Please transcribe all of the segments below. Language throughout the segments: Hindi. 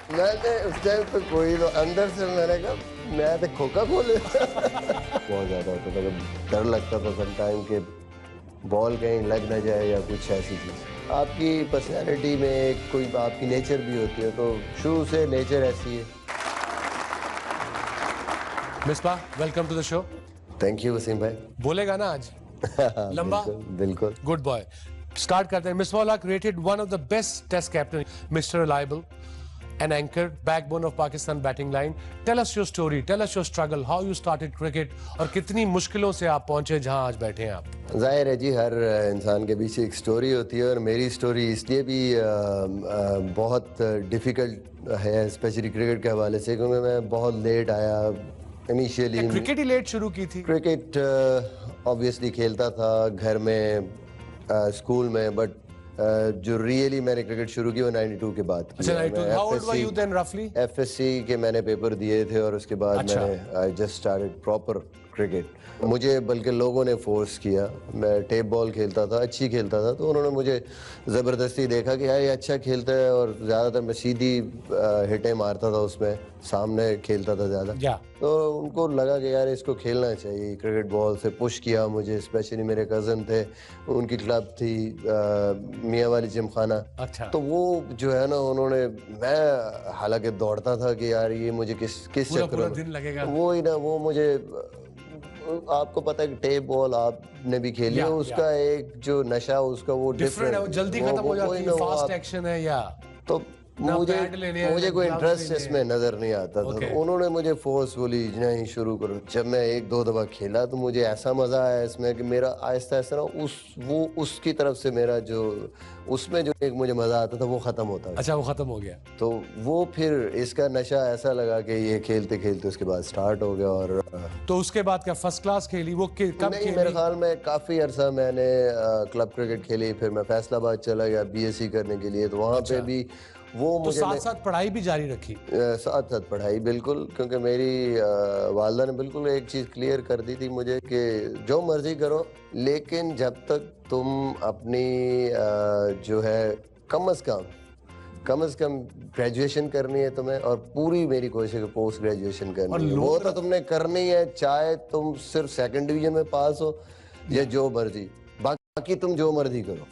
मैंने उस टाइम पे कोई तो अंदर से मैंने कहा मैं तो खोखा खोले बहुत ज़्यादा होता था, डर लगता था सम टाइम के बॉल कहीं लग ना जाए या कुछ ऐसी चीज़। आपकी पर्सनैलिटी में कोई आपकी नेचर भी होती है, तो शुरू से नेचर ऐसी है। Misbah, welcome to the show. Thank you Wasim भाई। बोलेगा ना आज? लंबा? बिल्कुल बिल्कुल। Good boy. स्टार्ट करते हैं। Misbah ul Haq rated one of the best test captain, mister reliable, an anchor, backbone of Pakistan batting line. Tell us your story, tell us your struggle, how you started cricket और कितनी मुश्किलों से आप पहुंचे जहां आज बैठे हैं आप। ज़ाहिर है जी, हर इंसान के पीछे एक स्टोरी होती है और मेरी स्टोरी इसलिए भी बहुत डिफ़िकल्ट है, स्पेशली क्रिकेट के हवाले से, क्योंकि मैं बहुत लेट आया इनिशियली। क्रिकेट ही लेट शुरू की थी? क्रिकेट ऑब्वियसली खेलता था घर में, स्कूल में, बट जो रियली मैंने क्रिकेट शुरू की वो 92 के बाद की। अच्छा, 92। How old were you then roughly? FSC के मैंने पेपर दिए थे और उसके बाद अच्छा। मैंने I just started proper cricket. मुझे बल्कि लोगों ने फोर्स किया, मैं टेप बॉल खेलता था, अच्छी खेलता था, तो उन्होंने मुझे ज़बरदस्ती देखा कि यार ये अच्छा खेलता है, और ज़्यादातर मैं सीधी हिटें मारता था, उसमें सामने खेलता था ज़्यादा। तो उनको लगा कि यार इसको खेलना चाहिए क्रिकेट बॉल से। पुश किया मुझे, स्पेशली मेरे कज़न थे, उनकी क्लब थी मियाँ वाली जिमखाना। अच्छा। तो वो जो है ना, उन्होंने, मैं हालांकि दौड़ता था कि यार ये मुझे किस चक्कर पूरा दिन लगेगा। वो ही ना, वो मुझे, आपको पता है कि टेप बॉल आपने भी खेली है, उसका एक जो नशा उसका वो डिफरेंट है, जल्दी खत्म हो जाती है, फास्ट एक्शन है, या तो मुझे कोई इंटरेस्ट इसमें नजर नहीं आता था। तो उन्होंने मुझे फोर्सफुली नहीं शुरू करो। जब मैं एक दो दफा खेला तो मुझे ऐसा मजा आया इसमें कि मेरा आहिस्ता आहिस्ता ना उसकी तरफ से मेरा जो उसमें जो एक मुझे मजा आता था वो खत्म होता था। अच्छा, वो खत्म हो गया। तो वो फिर इसका नशा ऐसा लगा कि ये खेलते खेलते उसके बाद स्टार्ट हो गया। और तो उसके बाद क्या फर्स्ट क्लास खेली? वो कब खेली? मेरे ख्याल में काफी अरसा मैंने क्लब क्रिकेट खेली, फिर मैं फैसलाबाद चला गया BSc करने के लिए, तो वहाँ पे भी वो तो मुझे साथ साथ पढ़ाई भी जारी रखी? साथ साथ पढ़ाई, बिल्कुल, क्योंकि मेरी वालदा ने बिल्कुल एक चीज़ क्लियर कर दी थी मुझे कि जो मर्जी करो, लेकिन जब तक तुम अपनी जो है कम से कम ग्रेजुएशन करनी है तुम्हें, और पूरी मेरी कोशिश है पोस्ट ग्रेजुएशन करनी है, वो तो तुमने करनी है, चाहे तुम सिर्फ सेकंड डिवीजन में पास हो या जो मर्जी, बाकी तुम जो मर्जी करो।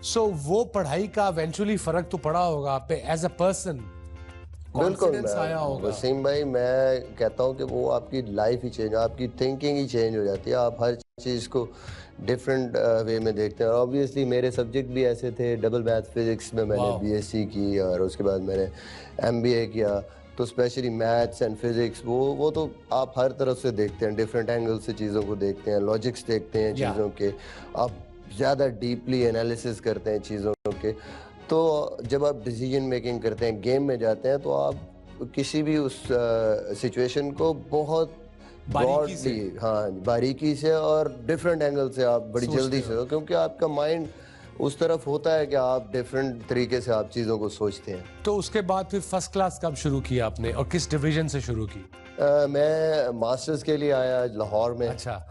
सो वो पढ़ाई का इवेंचुअली फर्क तो पड़ा होगा आप पे एज अ पर्सन? बिल्कुल आया होगा वसीम भाई, मैं कहता हूँ कि वो आपकी लाइफ ही चेंज, आपकी थिंकिंग ही चेंज हो जाती है, आप हर चीज़ को डिफरेंट वे में देखते हैं। और ऑब्वियसली मेरे सब्जेक्ट भी ऐसे थे, डबल मैथ फिजिक्स में मैंने BSc की, और उसके बाद मैंने MBA किया, तो स्पेशली मैथ्स एंड फिजिक्स वो तो आप हर तरफ से देखते हैं, डिफरेंट एंगल से चीज़ों को देखते हैं, लॉजिक्स देखते हैं चीज़ों के, आप ज़्यादा डीपली एनालिसिस करते हैं चीज़ों के। तो जब आप डिसीजन मेकिंग करते हैं, गेम में जाते हैं, तो आप किसी भी उस सिचुएशन को बहुत ब्रॉडली, हाँ, बारीकी से और डिफरेंट एंगल से आप बड़ी जल्दी से, क्योंकि आपका माइंड उस तरफ होता है कि आप डिफरेंट तरीके से आप चीज़ों को सोचते हैं। तो उसके बाद फिर फर्स्ट क्लास कब शुरू किया आपने और किस डिवीजन से शुरू की? मैं मास्टर्स के लिए आया लाहौर में। अच्छा।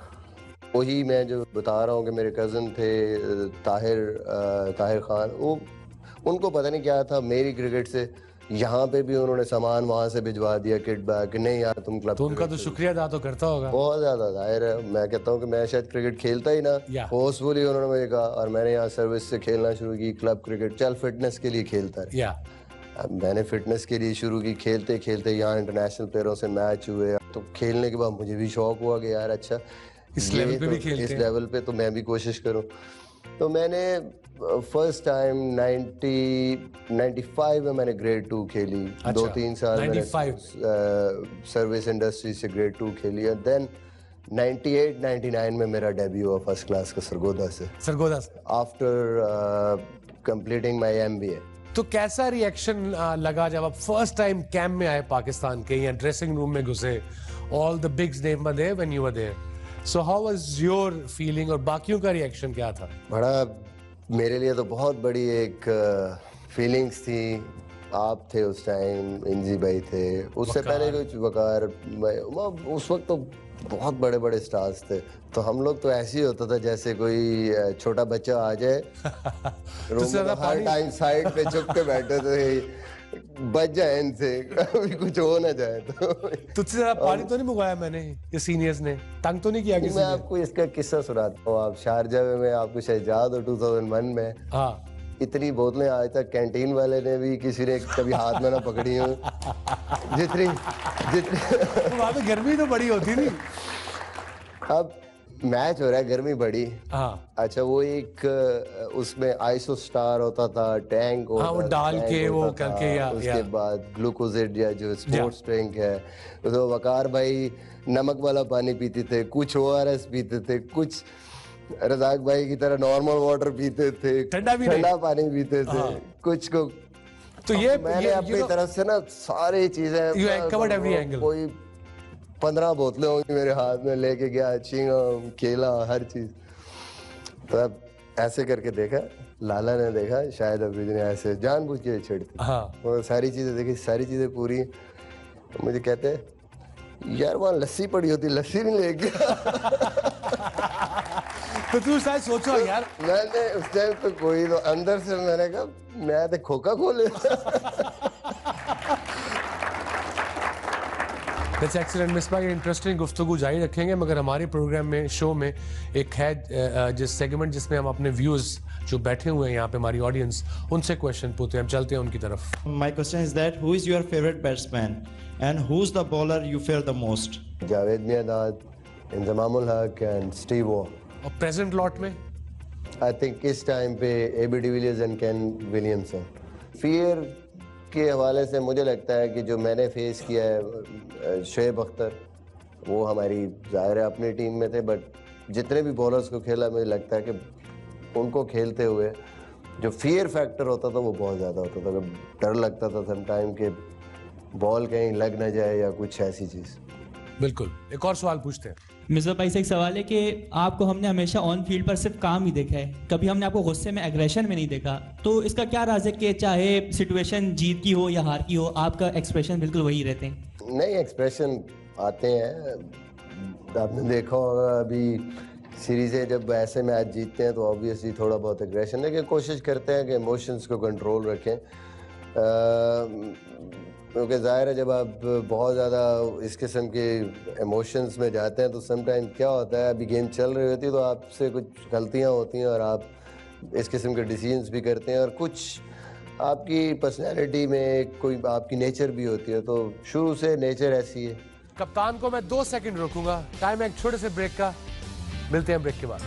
वही मैं जो बता रहा हूँ कि मेरे कज़न थे ताहिर खान, वो उनको पता नहीं क्या था मेरी क्रिकेट से, यहाँ पे भी उन्होंने सामान वहाँ से भिजवा दिया, किट बैग, कि नहीं यार तुम क्लब। तो उनका तो शुक्रिया अदा तो करता होगा बहुत ज़्यादा, जाहिर है। मैं कहता हूँ कि मैं शायद क्रिकेट खेलता ही ना, फोर्सफुली उन्होंने मुझे कहा, और मैंने यहाँ सर्विस से खेलना शुरू की, क्लब क्रिकेट, चल फिटनेस के लिए खेलता है। अब मैंने फिटनेस के लिए शुरू की, खेलते खेलते यहाँ इंटरनेशनल प्लेयरों से मैच हुए, तो खेलने के बाद मुझे भी शौक हुआ कि यार अच्छा इस लेवल पे भी खेलते हैं, इस लेवल पे तो मैं भी कोशिश करूं। तो मैंने फर्स्ट टाइम 95 में मैंने ग्रेड 2 खेली। अच्छा, 2-3 साल मैंने सर्विस इंडस्ट्री से ग्रेड 2 खेली, और देन 98-99 में मेरा डेब्यू हुआ फर्स्ट क्लास का सरगोदा से आफ्टर कंप्लीटिंग माय MBA। तो कैसा रिएक्शन लगा जब आप फर्स्ट टाइम कैंप में आए पाकिस्तान के, या ड्रेसिंग रूम में घुसे, all the bigs name were there when you were there, so how was your feeling और बाकियों का रिएक्शन क्या था? बड़ा, मेरे लिए तो बहुत बड़ी एक फीलिंग्स थी। आप थे उस टाइम, इंजी भाई थे, उससे पहले कुछ वकार, उस वक्त तो बहुत बड़े बड़े स्टार्स थे, तो हम लोग तो ऐसे ही होता था जैसे कोई छोटा बच्चा आ जाए रूम में, हर टाइम साइड पे झुक के बैठे थे, बच जाए इनसे, कभी कुछ हो ना जाए तो। तुझसे ज्यादा पानी तो नहीं मंगवाया मैंने, ये सीनियर्स ने तंग तो नहीं किया किसी मैं ने? आपको इसका किस्सा सुनाता हूँ। आप शारजा में, आपको शायद याद हो 2001 में हाँ। इतनी बोतलें आज तक कैंटीन वाले ने भी किसी ने कभी हाथ में ना पकड़ी हो, जितनी जितनी तो वहाँ पे गर्मी तो बड़ी होती नहीं? अब मैच हो रहा है, गर्मी बड़ी। हाँ अच्छा, वो एक उसमें आइसो स्टार होता था, टैंक होता हाँ, वो डाल टैंक के वो होता था, करके, या उसके बाद ग्लूकोजेड या जो स्पोर्ट्स ड्रिंक है, तो वकार भाई नमक वाला पानी पीते थे, कुछ ORS पीते थे, कुछ रजाक भाई की तरह नॉर्मल वाटर पीते थे, ठंडा भी नहीं। ठंडा पानी पीते थे, कुछ को। तो ये मैंने अपनी तरफ से ना सारी चीजें, You covered every angle. कोई 15 बोतलें होंगी मेरे हाथ में, लेके गया, चिंगम, केला, हर चीज। तो अब ऐसे करके देखा, लाला ने देखा, शायद अभी ने ऐसे जानबूझ के छेड़ती। हाँ। और सारी चीजें देखी, सारी चीजें पूरी। तो मुझे कहते यार वहाँ लस्सी पड़ी होती, लस्सी नहीं ले गया। तो तू शायद सोचो यार, मैंने उस टाइम तो कोई, तो अंदर से मैंने कहा मैं तो खोखा खोले। दैट्स एक्सीलेंट मिसबा, ये इंटरेस्टिंग गुफ्तगू जारी रखेंगे, मगर हमारे प्रोग्राम में, शो में एक है जिस सेगमेंट जिसमें हम अपने व्यूअर्स जो बैठे हुए हैं यहाँ पे, हमारी ऑडियंस, उनसे क्वेश्चन पूछते हैं। हम चलते हैं उनकी तरफ। My question is that who is your favorite batsman and who's the bowler you fear the most? Javed Miandad, Inzamam-ul हक एंड स्टीव वॉ। और प्रेजेंट लॉट में आई थिंक इस टाइम पे AB de Villiers and Kane Williamson. Fear के हवाले से मुझे लगता है कि जो मैंने फेस किया है, शोएब अख्तर, वो हमारी ज़ाहिर है अपनी टीम में थे, बट जितने भी बॉलर्स को खेला मुझे लगता है कि उनको खेलते हुए जो फियर फैक्टर होता था वो बहुत ज़्यादा होता था। डर लगता था सम टाइम कि बॉल कहीं लग ना जाए या कुछ ऐसी चीज़। बिल्कुल। एक और सवाल पूछते हैं। मिर्जा भाई से एक सवाल है कि आपको हमने हमेशा ऑन फील्ड पर सिर्फ काम ही देखा है, कभी हमने आपको गुस्से में, एग्रेशन में नहीं देखा, तो इसका क्या राज है कि चाहे सिचुएशन जीत की हो या हार की हो, आपका एक्सप्रेशन बिल्कुल वही रहते हैं? नहीं, एक्सप्रेशन आते हैं। आपने देखा होगा अभी सीरीज़ें जब ऐसे मैच जीतते हैं तो ऑब्वियसली थोड़ा बहुत एग्रेशन, लेकिन कोशिश करते हैं कि इमोशंस को कंट्रोल रखें, क्योंकि ज़ाहिर है जब आप बहुत ज़्यादा इस किस्म के इमोशंस में जाते हैं तो सम टाइम क्या होता है, अभी गेम चल रही होती है तो आपसे कुछ गलतियां होती हैं और आप इस किस्म के डिसीजंस भी करते हैं, और कुछ आपकी पर्सनैलिटी में कोई आपकी नेचर भी होती है, तो शुरू से नेचर ऐसी है। कप्तान को मैं 2 सेकंड रोकूंगा, टाइम है एक छोटे से ब्रेक का। मिलते हैं ब्रेक के बाद।